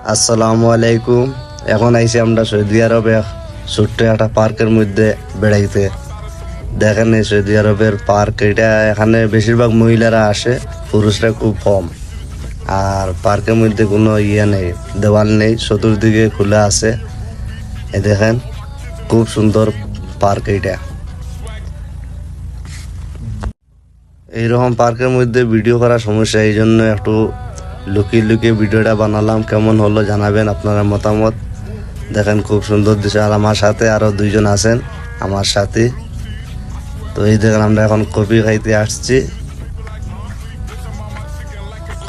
আসসালামু আলাইকুম। এখন আইছি আমরা সৌদি আরবে ছোট্ট একটা পার্কের মধ্যে বেড়াইতে। দেখেন এই সৌদি আরবের পার্ক, এটা এখানে বেশিরভাগ মহিলারা আসে, পুরুষরা খুব কম। আর পার্কের মধ্যে কোনো নেই, দেওয়াল নেই, চতুর্দিকে খোলা আছে। এই দেখেন খুব সুন্দর পার্ক এইটা। এইরকম পার্কের মধ্যে ভিডিও করা সমস্যা, এই জন্য একটু লুকিয়ে লুকিয়ে ভিডিওটা বানালাম। কেমন হলো জানাবেন আপনারা মতামত। দেখেন খুব সুন্দর দৃশ্য। আর আমার সাথে আরো দুইজন আছেন আমার সাথে। তো এই দেখেন আমরা এখন কফি খাইতে আসছি,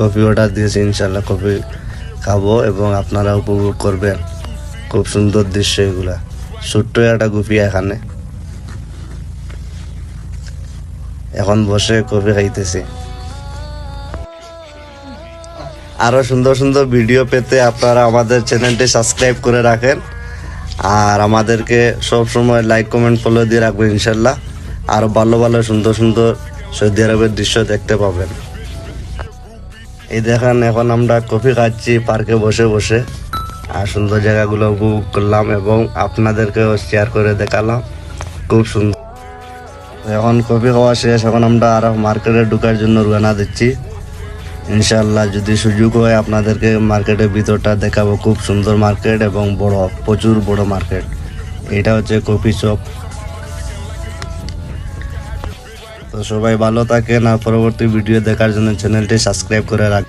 কফি অর্ডার দিয়েছি। ইনশাল্লাহ কফি খাবো এবং আপনারা উপভোগ করবেন। খুব সুন্দর দৃশ্য এগুলা। ছোট্ট একটা কফি এখানে, এখন বসে কফি খাইতেছি। আরো সুন্দর সুন্দর ভিডিও পেতে আপনারা আমাদের চ্যানেলটি সাবস্ক্রাইব করে রাখেন, আর আমাদেরকে সব সময় লাইক কমেন্ট ফলো দিয়ে রাখবেন। ইনশাল্লাহ আরো ভালো ভালো সুন্দর সুন্দর সৌদি আরবের দৃশ্য দেখতে পাবেন। এই দেখেন এখন আমরা কফি খাচ্ছি পার্কে বসে বসে, আর সুন্দর জায়গাগুলো উপভোগ করলাম এবং আপনাদেরকেও শেয়ার করে দেখালাম। খুব সুন্দর। এখন কফি খাওয়া শেষ, এখন আমরা আরো মার্কেটে ঢোকার জন্য রওনা দিচ্ছি। ইনশাল্লাহ যদি সুযোগ হয় আপনাদেরকে মার্কেটের ভিতরটা দেখাবো। খুব সুন্দর মার্কেট এবং বড়, প্রচুর বড় মার্কেট। এটা হচ্ছে কফি শপ। তো সবাই ভালো থাকেন, আর পরবর্তী ভিডিও দেখার জন্য চ্যানেলটি সাবস্ক্রাইব করে রাখবেন।